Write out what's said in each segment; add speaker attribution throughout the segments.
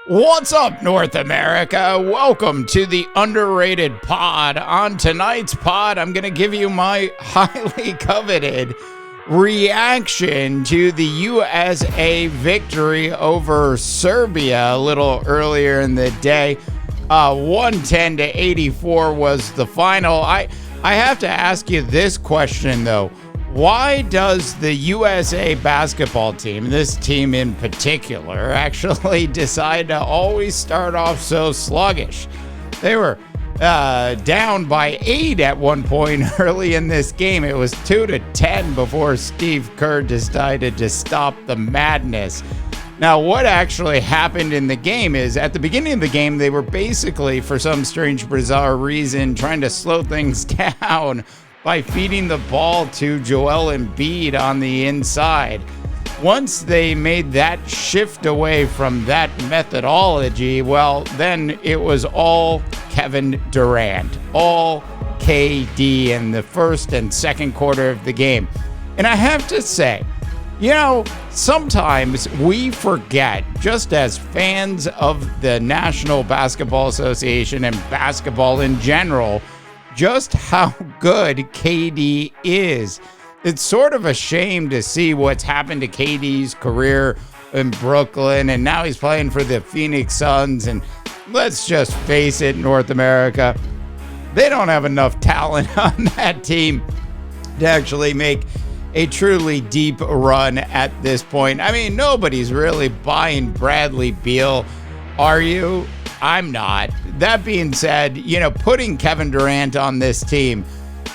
Speaker 1: What's up, North America? Welcome to the Underrated Pod. On tonight's pod, I'm going to give you my highly coveted reaction to the USA victory over Serbia a little earlier in the day. 110-84 was the final. I have to ask you this question, though. Why does the USA basketball team, this team in particular, actually decide to always start off so sluggish? They were down by 8 at one point early in this game. It was 2-10 before Steve Kerr decided to stop the madness. Now, what actually happened in the game is at the beginning of the game, they were basically, for some strange, bizarre reason, trying to slow things down by feeding the ball to Joel Embiid on the inside. Once they made that shift away from that methodology, well, then it was all Kevin Durant, all KD in the first and second quarter of the game. And I have to say, sometimes we forget, just as fans of the National Basketball Association and basketball in general, just how good KD is. It's sort of a shame to see what's happened to KD's career in Brooklyn, and now he's playing for the Phoenix Suns. And let's just face it, North America, they don't have enough talent on that team to actually make a truly deep run at this point. I mean, nobody's really buying Bradley Beal, are you? I'm not. That being said, putting Kevin Durant on this team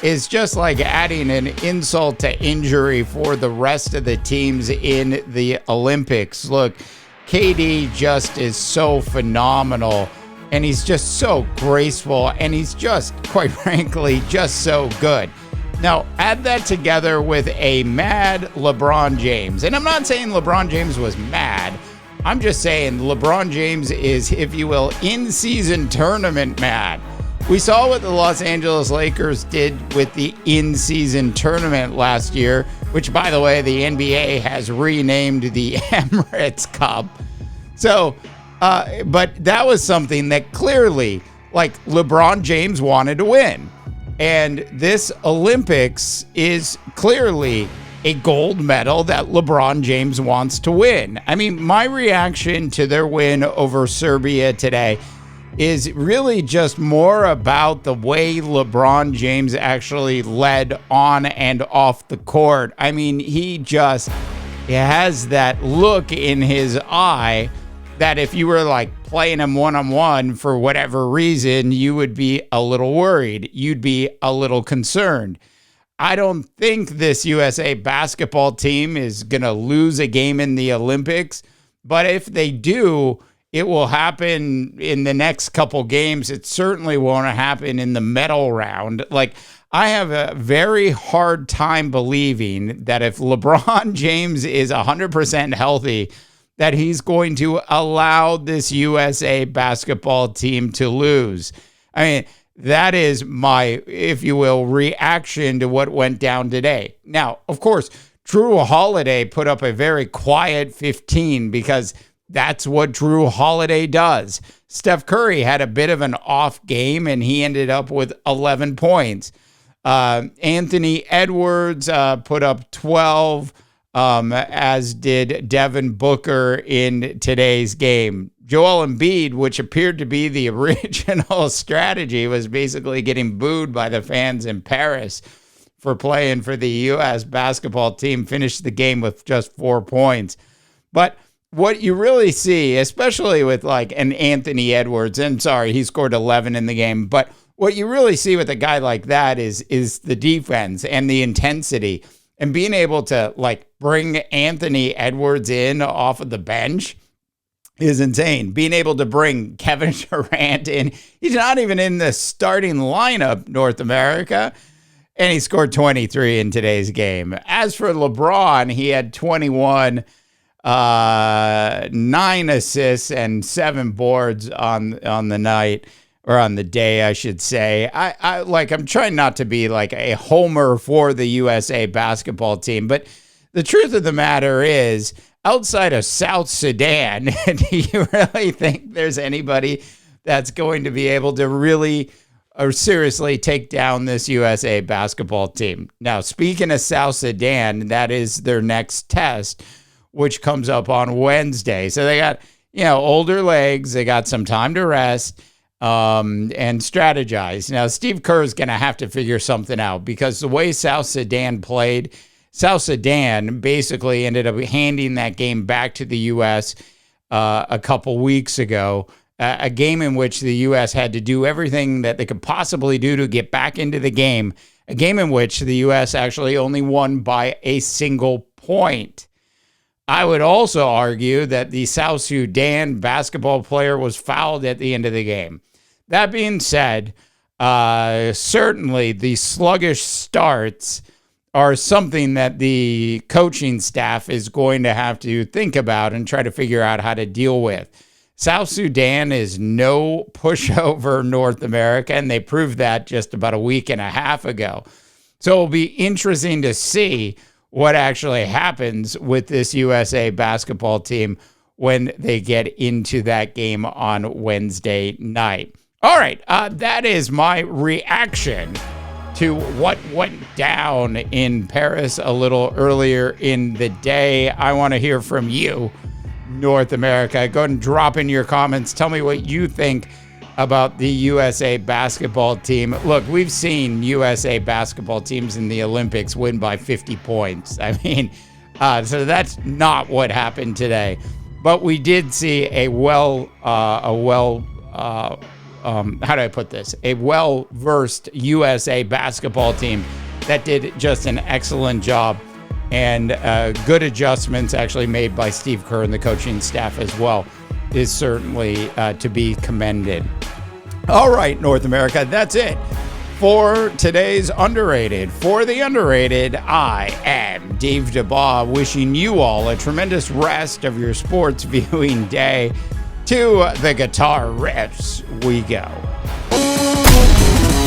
Speaker 1: is just like adding an insult to injury for the rest of the teams in the Olympics. Look, KD just is so phenomenal, and he's just so graceful, and he's just, quite frankly, just so good. Now, add that together with a mad LeBron James. And I'm not saying LeBron James was mad. I'm just saying LeBron James is, if you will, in-season tournament mad. We saw what the Los Angeles Lakers did with the in-season tournament last year, which, by the way, the NBA has renamed the Emirates Cup. So, but that was something that clearly, LeBron James wanted to win. And this Olympics is clearly a gold medal that LeBron James wants to win. I mean, my reaction to their win over Serbia today is really just more about the way LeBron James actually led on and off the court. I mean, he has that look in his eye that if you were playing him one-on-one for whatever reason, you would be a little worried. You'd be a little concerned. I don't think this USA basketball team is going to lose a game in the Olympics, but if they do, it will happen in the next couple games. It certainly won't happen in the medal round. I have a very hard time believing that if LeBron James is 100% healthy, that he's going to allow this USA basketball team to lose. I mean, that is my, if you will, reaction to what went down today. Now, of course, Drew Holiday put up a very quiet 15 because that's what Drew Holiday does. Steph Curry had a bit of an off game, and he ended up with 11 points. Anthony Edwards put up 12, as did Devin Booker in today's game. Joel Embiid, which appeared to be the original strategy, was basically getting booed by the fans in Paris for playing for the U.S. basketball team, finished the game with just 4 points. But what you really see, especially with an Anthony Edwards, and sorry, he scored 11 in the game, but what you really see with a guy like that is the defense and the intensity, and being able to bring Anthony Edwards in off of the bench is insane. Being able to bring Kevin Durant in, he's not even in the starting lineup, North America, and he scored 23 in today's game. As for LeBron, he had 21, 9 assists and 7 boards on the night, or on the day, I should say. I'm trying not to be a homer for the USA basketball team, but the truth of the matter is, outside of South Sudan, do you really think there's anybody that's going to be able to really or seriously take down this USA basketball team? Now, speaking of South Sudan, that is their next test, which comes up on Wednesday. So they got, older legs. They got some time to rest and strategize. Now, Steve Kerr is going to have to figure something out because the way South Sudan played, South Sudan basically ended up handing that game back to the U.S. A couple weeks ago, a game in which the U.S. had to do everything that they could possibly do to get back into the game, a game in which the U.S. actually only won by a single point. I would also argue that the South Sudan basketball player was fouled at the end of the game. That being said, certainly the sluggish starts are something that the coaching staff is going to have to think about and try to figure out how to deal with. South Sudan is no pushover North America, and they proved that just about a week and a half ago. So it'll be interesting to see what actually happens with this USA basketball team when they get into that game on Wednesday night. All right, that is my reaction to what went down in Paris a little earlier in the day. I want to hear from you, North America. Go ahead and drop in your comments. Tell me what you think about the USA basketball team. Look, we've seen USA basketball teams in the Olympics win by 50 points. I mean, so that's not what happened today. But we did see a well-versed USA basketball team that did just an excellent job, and good adjustments actually made by Steve Kerr and the coaching staff as well is certainly to be commended. All right, North America, that's it for today's Underrated. For the Underrated, I am Dave DeBaugh, wishing you all a tremendous rest of your sports viewing day. To the guitar riffs we go.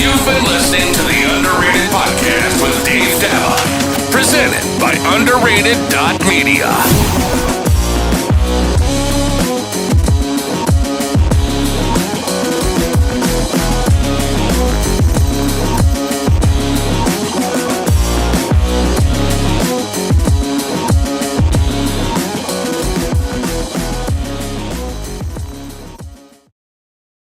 Speaker 2: You've been listening to the Underrated Podcast with Dave DeBaugh, presented by Underrated.media.